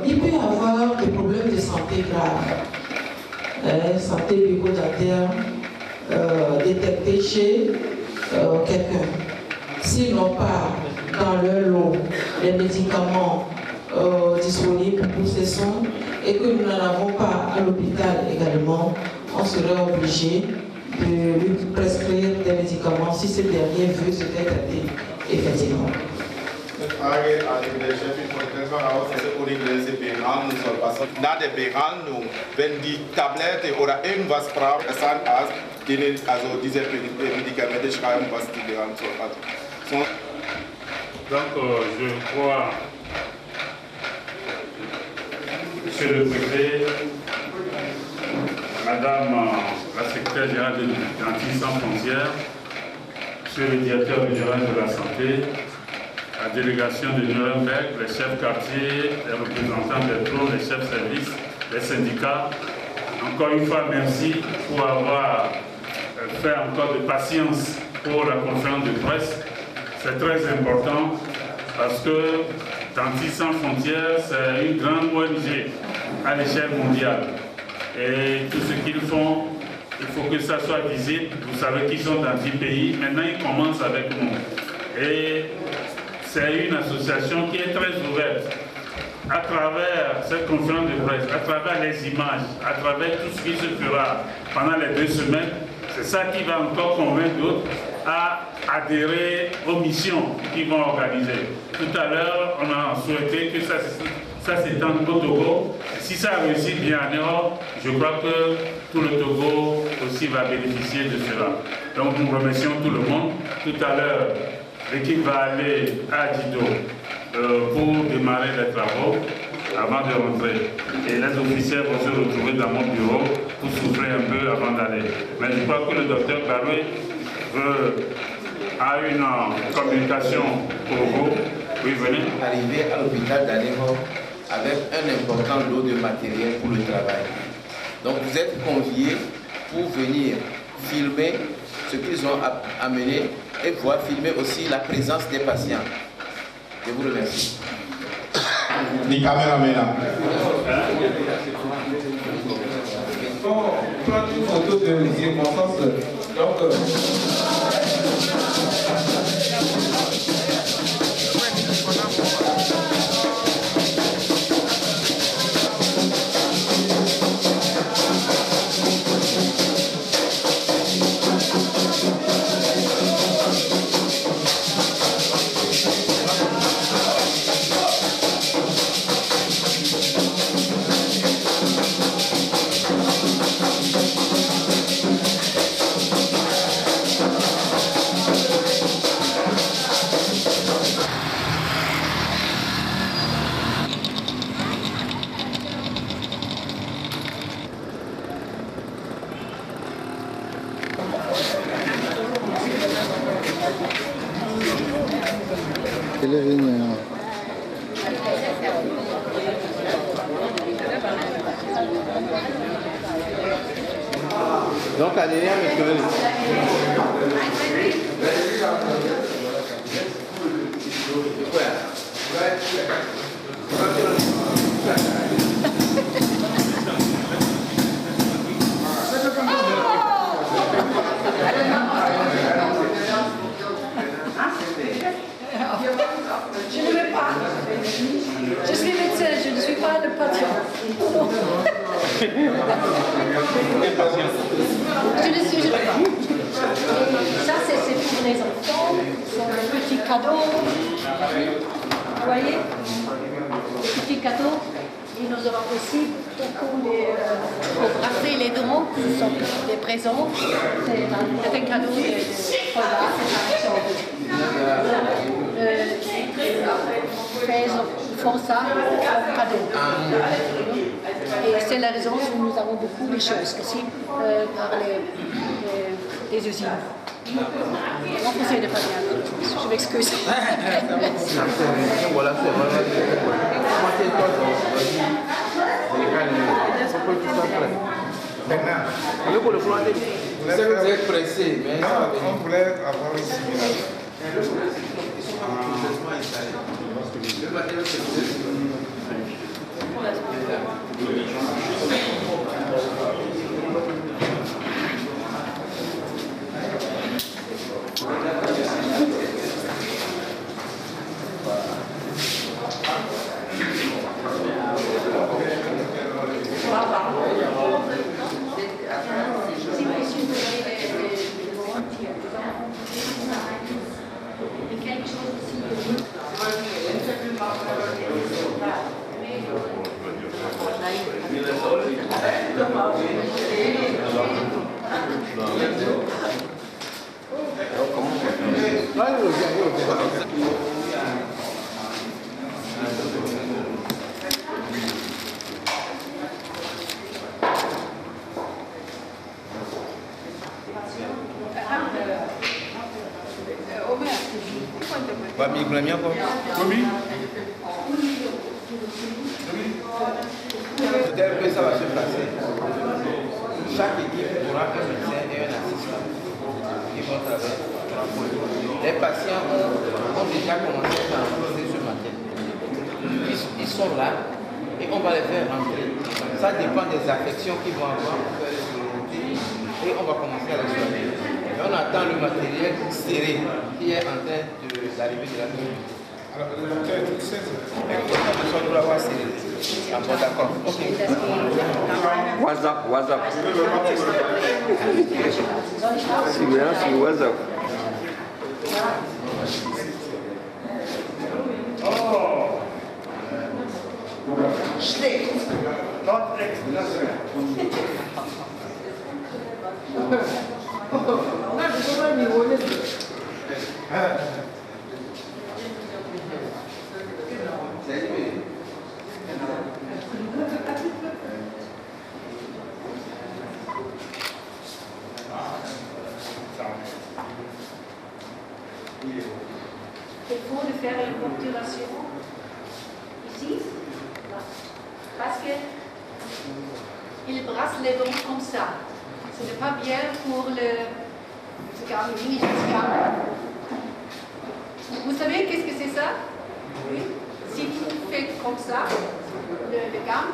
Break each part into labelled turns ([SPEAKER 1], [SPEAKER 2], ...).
[SPEAKER 1] il peut y avoir des problèmes de santé graves, santé bucco-dentaire, détectés chez quelqu'un. S'ils n'ont pas dans leur lot les médicaments disponibles pour ces soins et que nous n'en avons pas à l'hôpital également, on serait obligé de lui prescrire des médicaments si ce dernier veut se faire traiter effectivement.
[SPEAKER 2] Frage an den Chef von Krankenhaus, Uringlese Behan, soll was nach der Behandlung, wenn die Tablette oder irgendwas braucht, es Zahnarzt, denen also diese Medikamente schreiben, was die behandeln soll.
[SPEAKER 3] Donc je crois, Monsieur le Préfet, Madame la secrétaire générale de Dentistes Sans Frontières, Monsieur le directeur régional de la santé, la délégation de Nuremberg, les chefs quartiers, les représentants des drones, les chefs services, les syndicats. Encore une fois, merci pour avoir fait encore de patience pour la conférence de presse. C'est très important parce que Dentistes Sans Frontières, c'est une grande ONG à l'échelle mondiale. Et tout ce qu'ils font, il faut que ça soit visible. Vous savez qu'ils sont dans 10 pays. Maintenant, ils commencent avec nous. Et c'est une association qui est très ouverte. À travers cette conférence de presse, à travers les images, à travers tout ce qui se fera pendant les 2 semaines, c'est ça qui va encore convaincre d'autres à adhérer aux missions qu'ils vont organiser. Tout à l'heure, on a souhaité que ça s'étende au Togo. Si ça réussit bien en Europe, je crois que tout le Togo aussi va bénéficier de cela. Donc nous remercions tout le monde. Tout à l'heure, l'équipe va aller à Dido pour démarrer les travaux avant de rentrer. Et les officiers vont se retrouver dans mon bureau pour souffler un peu avant d'aller. Mais je crois que le docteur Baroué a une communication pour vous. Oui, venez.
[SPEAKER 4] Arriver à l'hôpital d'Aléro avec un important lot de matériel pour le travail. Donc vous êtes conviés pour venir filmer ce qu'ils ont amené et pouvoir filmer aussi la présence des patients. Je vous remercie.
[SPEAKER 2] Die caméramans.
[SPEAKER 5] On prend une photo de circonstance. Donc,
[SPEAKER 4] Donc, Adrien,
[SPEAKER 6] Je ne veux pas. Je suis médecin, je ne suis pas le patient. Je ne suis pas. Ça, c'est pour les enfants. C'est un petit cadeau. Vous voyez? Des petits cadeaux. Et nous avons aussi beaucoup pour brasser les dons, ce sont des présents. C'est un cadeau de voilà, ils font ça en cadeau. Et c'est la raison où nous avons beaucoup de choses aussi par les usines. Mon conseil de pas bien, je m'excuse.
[SPEAKER 4] Voilà, c'est vous êtes pressé, mais
[SPEAKER 2] on voulait avoir une simulation.
[SPEAKER 4] famille Goulami encore.
[SPEAKER 3] Oui.
[SPEAKER 4] Tel que ça va se passer, chaque équipe aura un médecin et un assistant qui vont travailler. Les patients ont déjà commencé à enregistrer ce matin. Ils sont là et on va les faire rentrer. Ça dépend des affections qu'ils vont avoir pour faire les chirurgies et on va commencer à les soigner. Et on attend le matériel serré qui est en train d'arriver de la clinique. Alors, le docteur est 16 heures. On doit l'avoir serré. Ah bon, d'accord. Ok.
[SPEAKER 7] WhatsApp. Segurança no WhatsApp.
[SPEAKER 8] Schlecht. Not excellent.
[SPEAKER 6] Il faut de faire une obturation ici, là. Parce que il brasse les dents comme ça. Ce n'est pas bien pour le scan. Vous savez qu'est-ce que c'est ça? Oui. Si vous faites comme ça, le gamme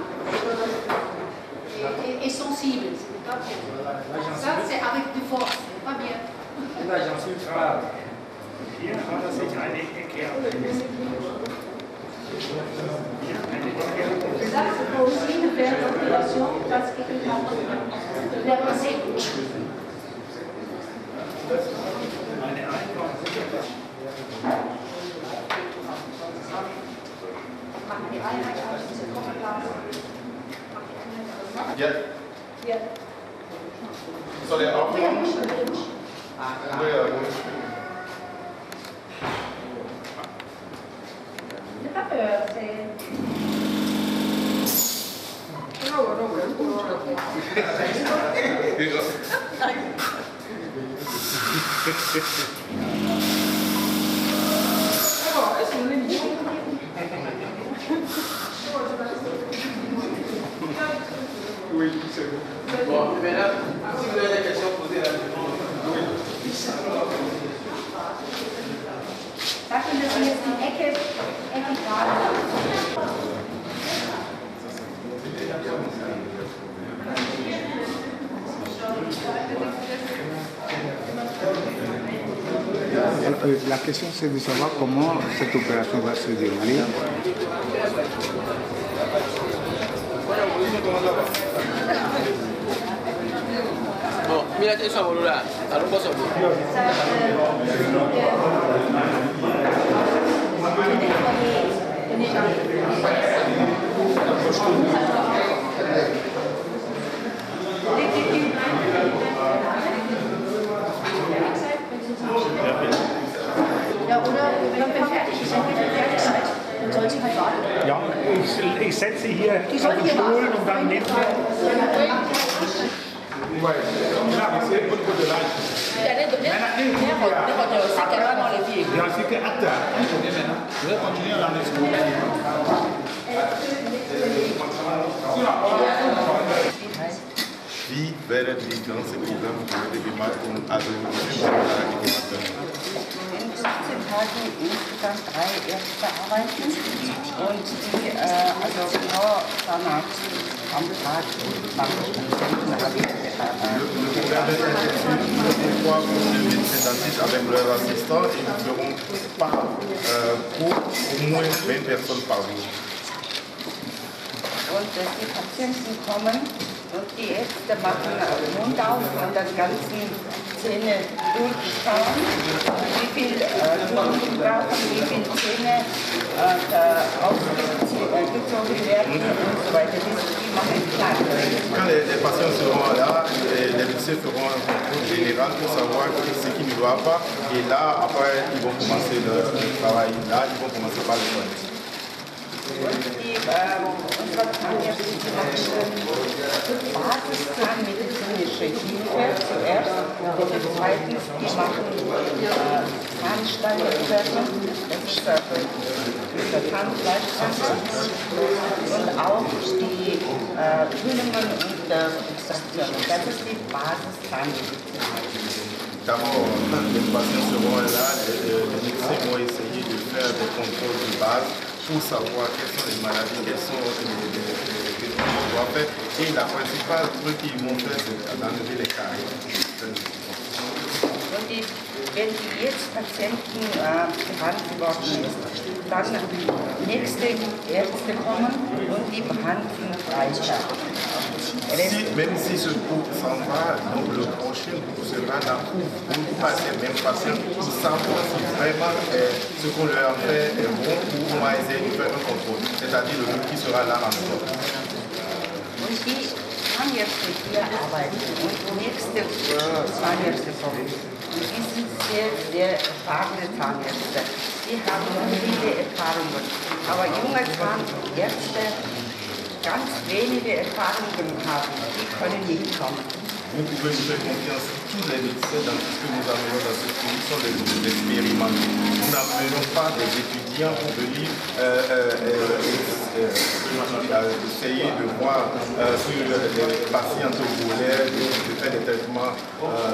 [SPEAKER 6] est sensible. Ce n'est pas bien. Ça, c'est avec du force. Ce n'est pas bien.
[SPEAKER 8] Hier hat sich eine Ecke
[SPEAKER 6] Ça, c'est pour aussi de faire l'opération parce qu'il a l'air assez. Machen die Einheit aus, diese Kopfblase.
[SPEAKER 2] Ja.
[SPEAKER 6] Ja.
[SPEAKER 2] Soll er auch machen?
[SPEAKER 6] N'aie pas peur, c'est.
[SPEAKER 5] Oui, c'est bon.
[SPEAKER 4] Bon, maintenant, si vous avez des questions, posez la question.
[SPEAKER 6] Sag ihm, dass wir jetzt die Ecke gerade
[SPEAKER 9] La question c'est de savoir comment cette opération va se dérouler.
[SPEAKER 4] Bon, mira, eso es boluda. Algo cosa
[SPEAKER 6] Ja, oder wenn wir fertig sind, dann soll sie halt warten.
[SPEAKER 8] Ja, ich setze hier auf den Stuhl und dann nehmt ihr.
[SPEAKER 5] Ouais. Là, c'est au niveau de l'âge. Et ensuite, attends. Je vais continuer dans les secondes.
[SPEAKER 2] Wie werden die ganzen Programme gemacht, um also
[SPEAKER 10] In 15 Tagen insgesamt 3 Ärzte arbeiten und die also genau danach am Tag 20 Patienten habe ich
[SPEAKER 2] avec leurs assistants, ils ne feront pas pour au moins 20 personnes par jour.
[SPEAKER 10] Und die Patienten kommen und die Ärzte machen Mund auf und dann ganzen Zähne durchschauen, wie viel Kunden brauchen, wie viele Zähne ausgezogen werden und so weiter. Die machen klar.
[SPEAKER 2] Quand les patients seront là, les médecins feront un contrôle général pour savoir ce qui ne va pas. Et là, après, ils vont commencer leur travail. Là, ils vont commencer par le soin.
[SPEAKER 10] Unsere Zahnärzte machen Basiszahnmedizinische Hilfe zuerst Zweitens, die machen Zahnsteinentfernung, das ist für Zahnfleischtransplantation und auch die Füllungen und Extraktionen. Das ist die Basis-Zahnmedizin.
[SPEAKER 2] D'abord, les patients seront là, les médecins vont essayer de faire des contrôles de base pour savoir quelles sont les maladies, quelles sont les qu'on doit faire. Et la principale truc qu'ils vont faire, c'est d'enlever les caries.
[SPEAKER 10] Und wenn jetzt Patienten behandelt worden ist, dann nächste Ärzte kommen und die behandeln weiter.
[SPEAKER 2] Même si ce groupe s'en va, donc le prochain groupe sera là pour pas ces mêmes patients pour savoir si vraiment ce qu'on leur fait est bon ou on va essayer de faire un contrôle. C'est-à-dire le groupe qui sera là ensemble.
[SPEAKER 10] Und die Zahnärzte hier arbeiten und nächste Zahnärzte kommen. Und die sind sehr, sehr erfahrene Zahnärzte. Die haben viele Erfahrungen. Aber junge Zahnärzte, ganz wenige Erfahrungen haben, die können nicht kommen.
[SPEAKER 2] Vous pouvez nous faire confiance, tous les médecins dans tout ce que nous amenons dans ce pays sont des expérimentés. Nous n'amenons pas des étudiants pour venir essayer de voir sur les patients togolais, de faire des traitements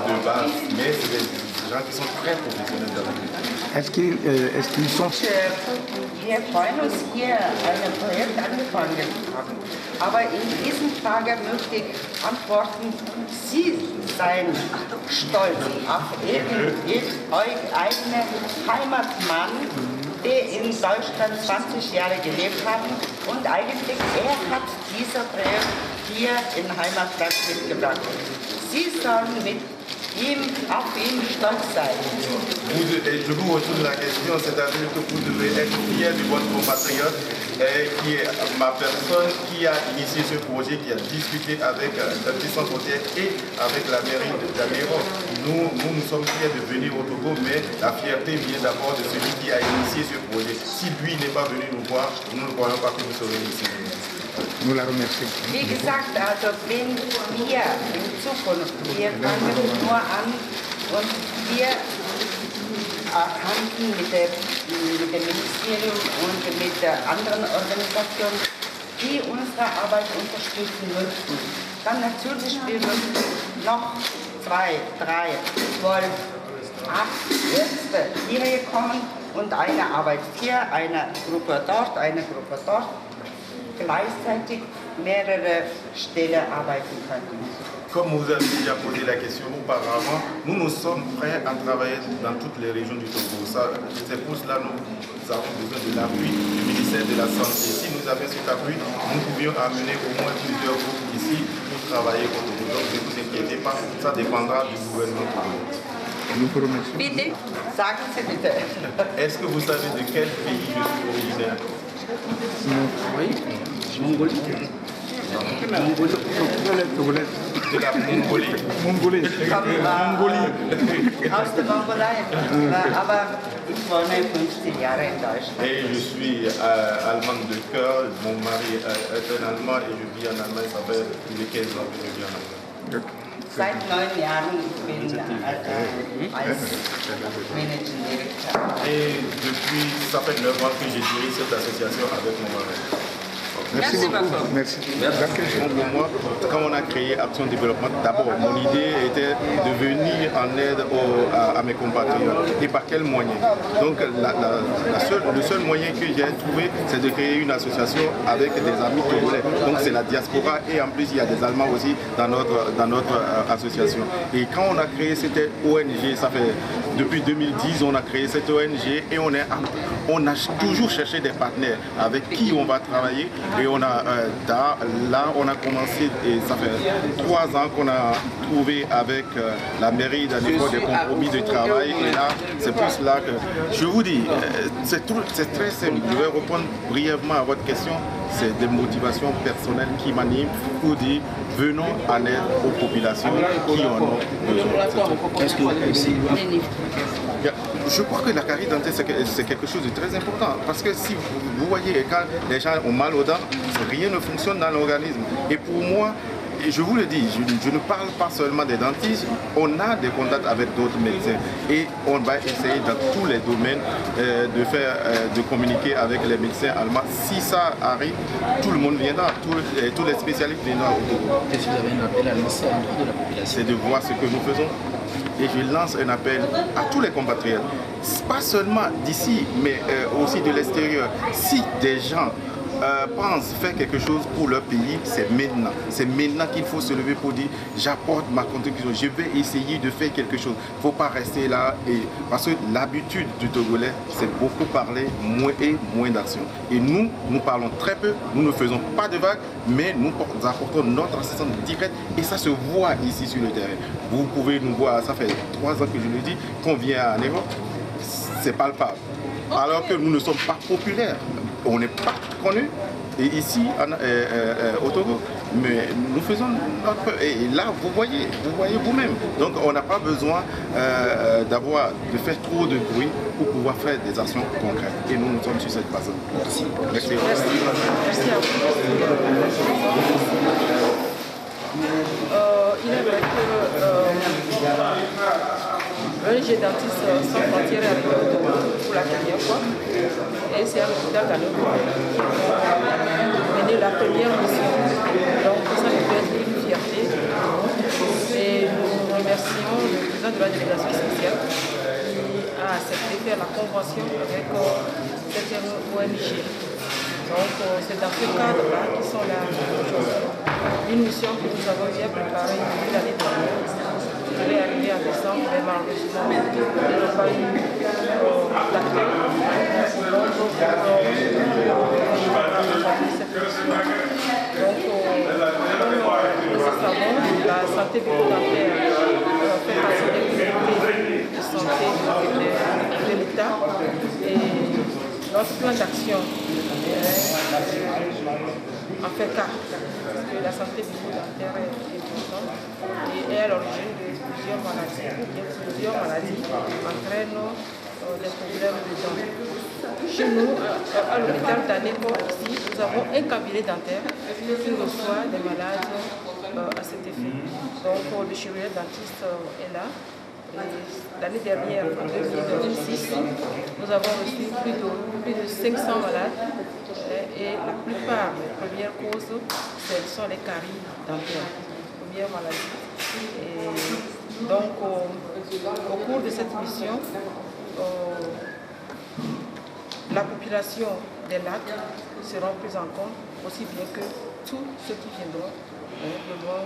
[SPEAKER 2] de base, mais c'est des gens qui sont très professionnels dans la vie.
[SPEAKER 9] Est-ce qu'ils sont...
[SPEAKER 10] Wir freuen uns hier, ein Projekt angefangen haben. Aber in diesem Frage möchte ich antworten, Sie seien stolz auf Ihren eigenen Heimatmann, der in Deutschland 20 Jahre gelebt hat. Und eigentlich, hat dieser Projekt hier in Heimatland mitgebracht. Sie sollen mit ihm, auf ihn stolz sein.
[SPEAKER 2] Je vous retourne la question, c'est-à-dire que vous devez être fier de votre compatriote qui est ma personne qui a initié ce projet, qui a discuté avec le centre côtier et avec la mairie de Janeiro. Nous sommes fiers de venir au Togo, mais la fierté vient d'abord de celui qui a initié ce projet. Si lui n'est pas venu nous voir, nous ne croyons pas que nous serons ici.
[SPEAKER 9] Nous la remercions.
[SPEAKER 10] Wie gesagt, also wenn wir in Zukunft, wir fangen nur an und wir handeln mit dem Ministerium und mit anderen Organisationen, die unsere Arbeit unterstützen möchten. Dann natürlich wir müssen noch 2, 3, 12, 8 Ärzte hierher kommen und eine Arbeit hier, eine Gruppe dort, eine Gruppe dort, gleichzeitig mehrere Stellen arbeiten können.
[SPEAKER 2] Comme vous avez déjà posé la question auparavant, nous sommes prêts à travailler dans toutes les régions du Togo. C'est pour cela que nous avons besoin de l'appui du ministère de la Santé. Si nous avions cet appui, nous pouvions amener au moins plusieurs groupes ici pour travailler au Togo. Donc ne vous inquiétez pas, ça dépendra du gouvernement togolais.
[SPEAKER 9] Nous vous remercions.
[SPEAKER 10] Bitte, sagen Sie bitte.
[SPEAKER 2] Est-ce que vous savez de quel pays je suis originaire?
[SPEAKER 9] Mongolie.
[SPEAKER 2] De la Mongolie.
[SPEAKER 9] Mongolie.
[SPEAKER 10] Aus der Mongolei. Aber ich wohne 15 Jahre in Deutschland.
[SPEAKER 2] Et je suis allemand de cœur. Mon mari est un Allemand et je vis en Allemagne. Ça fait plus de 15 ans que je vis en Allemagne.
[SPEAKER 10] Seit 9 Jahren bin ich als Managing Director.
[SPEAKER 2] Et depuis, ça fait 9 ans que je dirige cette association avec mon mari.
[SPEAKER 9] Merci beaucoup. Merci.
[SPEAKER 2] Pour moi, quand on a créé Action Développement, d'abord, mon idée était de venir en aide à mes compatriotes. Et par quel moyen? Donc, le seul moyen que j'ai trouvé, c'est de créer une association avec des amis togolais. Donc, c'est la diaspora et en plus, il y a des Allemands aussi dans notre association. Et quand on a créé cette ONG, ça fait depuis 2010, on a créé cette ONG et on a toujours cherché des partenaires avec qui on va travailler. Et on a, là, on a commencé, et ça fait 3 ans qu'on a trouvé avec la mairie d'Anéco des compromis de travail. Et là, c'est pour cela que je vous dis, c'est très simple. Je vais répondre brièvement à votre question. C'est des motivations personnelles qui m'animent pour dire venons en aide aux populations qui en ont besoin. Je crois que la carie dentaire, c'est quelque chose de très important. Parce que si vous voyez, quand les gens ont mal aux dents, rien ne fonctionne dans l'organisme. Et pour moi, Et je vous le dis, je ne parle pas seulement des dentistes, on a des contacts avec d'autres médecins et on va essayer dans tous les domaines de communiquer avec les médecins allemands. Si ça arrive, tout le monde viendra, tous les spécialistes viendront autour.
[SPEAKER 11] Est-ce que vous avez un appel à lancer à l'endroit de la population?
[SPEAKER 2] C'est de voir ce que nous faisons. Et je lance un appel à tous les compatriotes, pas seulement d'ici, mais aussi de l'extérieur. Si des gens pensent faire quelque chose pour leur pays, c'est maintenant. C'est maintenant qu'il faut se lever pour dire j'apporte ma contribution, je vais essayer de faire quelque chose. Il ne faut pas rester là. Parce que l'habitude du Togolais, c'est beaucoup parler, moins d'action. Et nous parlons très peu, nous ne faisons pas de vagues, mais nous apportons notre assistance directe et ça se voit ici sur le terrain. Vous pouvez nous voir, ça fait 3 ans que je le dis, qu'on vient à Névo, c'est palpable. Alors que nous ne sommes pas populaires. On n'est pas connus ici au Togo, mais nous faisons notre... Et là, vous voyez vous-même. Donc on n'a pas besoin de faire trop de bruit pour pouvoir faire des actions concrètes. Et nous sommes sur cette base. Merci. Merci.
[SPEAKER 12] Merci à vous. Il est vrai que l'ONG Dentistes sans frontières est arrivé au Togo pour la première fois. Et c'est un hôpital qui a mené la première mission. Donc ça nous fait une fierté. Et nous remercions le président de la délégation spéciale qui a accepté de faire la convention avec cette ONG. Donc c'est dans ce cadre-là qu'ils sont là aujourd'hui. Une mission que nous avons bien préparée depuis l'année dernière. Je vais arriver en décembre, mais malheureusement, nous n'avons pas eu d'accueil. Donc, nous savons, la santé bucco-dentaire fait partie des priorités de santé de l'État. Et notre plan d'action en fait cas, parce que la santé bucco-dentaire est importante et est à l'origine de plusieurs maladies entraînent des problèmes de dents. Chez nous, à l'hôpital d'Anéco, ici, nous avons un cabinet dentaire qui reçoit des malades à cet effet. Donc le chirurgien dentiste est là. L'année dernière, en 2006, nous avons reçu plus de 500 malades et la plupart des premières causes, ce sont les caries dentaires, première maladie. Et donc, au cours de cette mission, la population des lacs seront prises en compte, aussi bien que tous ceux qui viendront de loin,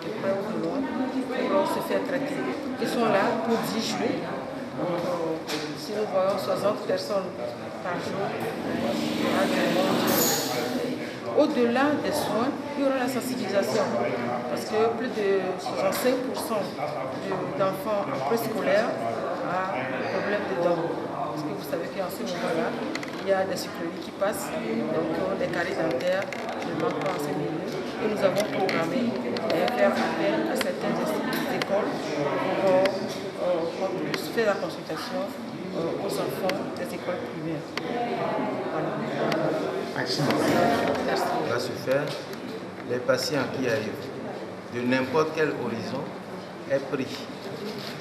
[SPEAKER 12] de près ou de loin, pourront se faire traiter. Ils sont là pour 10 jours. Si nous voyons 60 personnes par jour, il y aura du monde. Au-delà des soins, il y aura la sensibilisation. Parce que plus de 65% d'enfants en préscolaire ont des problèmes de dents. Parce que vous savez qu'en ce moment-là, il y a des sucreries qui passent, donc des caries dentaires ne manquent pas en ces milieux. Et nous avons programmé de faire appel à certaines écoles pour qu'on puisse faire la consultation aux enfants des écoles primaires. Voilà.
[SPEAKER 4] Merci. Va se faire. Les patients qui arrivent de n'importe quel horizon est pris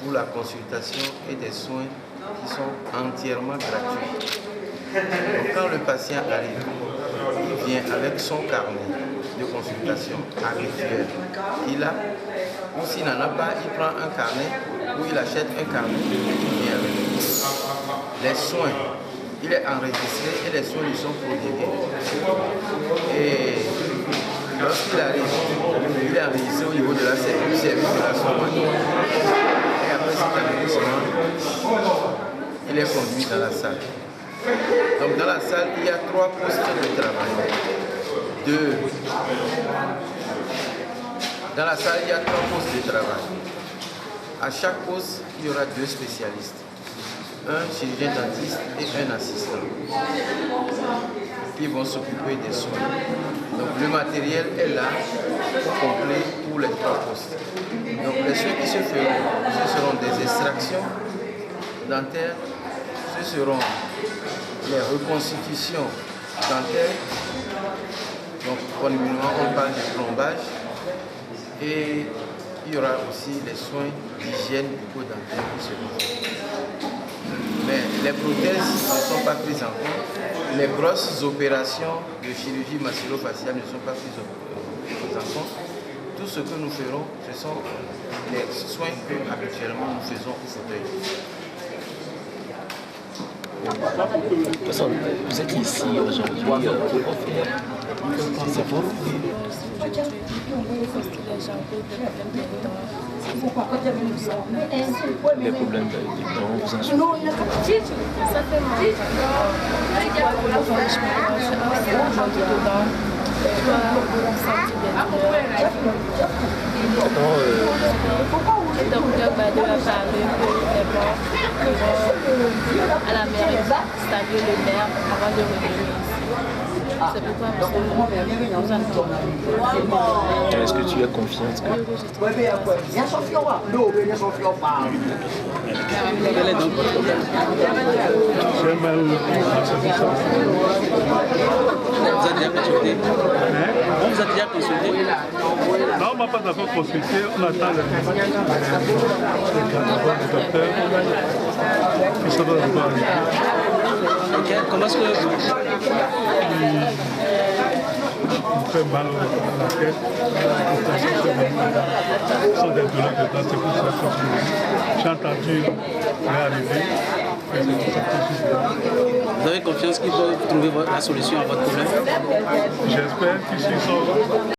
[SPEAKER 4] pour la consultation et des soins qui sont entièrement gratuits. Donc, quand le patient arrive, il vient avec son carnet de consultation à rituel qu'il a, ou s'il n'en a pas, il prend un carnet ou il achète un carnet et il vient avec lui. Les soins, il est enregistré et les soins lui sont prodigués. Et lorsqu'il arrive, il est enregistré au niveau de la service de la sommation. Et après cet enregistrement, il est conduit dans la salle. Donc dans la salle, il y a 3 postes de travail. Dans la salle, il y a 3 postes de travail. À chaque poste, il y aura 2 spécialistes. Un chirurgien dentiste et un assistant qui vont s'occuper des soins. Donc le matériel est là, complet pour les 3 postes. Donc les soins qui se feront, ce seront des extractions dentaires, ce seront les reconstitutions dentaires. Donc communément on parle de plombage. Et il y aura aussi les soins d'hygiène bucco-dentaire qui seront faits. Mais les prothèses ne sont pas prises en compte. Les grosses opérations de chirurgie maxillofaciale ne sont pas prises en compte. Tout ce que nous ferons, ce sont les soins que habituellement nous faisons au fauteuil.
[SPEAKER 11] Vous êtes ici aujourd'hui pour offrir ces efforts. Les problèmes de dents, vous en souffrez?
[SPEAKER 13] Ça fait mal. Le docteur m'a donné à parler à la mairie, c'est-à-dire le maire, avant de revenir ici. C'est pourquoi nous attendons.
[SPEAKER 11] Est-ce que tu as confiance que... Quel est donc votre problème? On vous a déjà consulté? On vous a déjà consulté?
[SPEAKER 3] Non, on ne m'a pas d'abord consulté. On attend le docteur qui se doit d'abord arriver.
[SPEAKER 11] Comment est-ce que vous...
[SPEAKER 3] Il fait mal à la tête. Ce sont des douleurs de dents, c'est pour ça que j'ai entendu réarriver.
[SPEAKER 11] Vous avez confiance qu'ils peuvent trouver la solution à votre problème?
[SPEAKER 3] J'espère qu'ils sont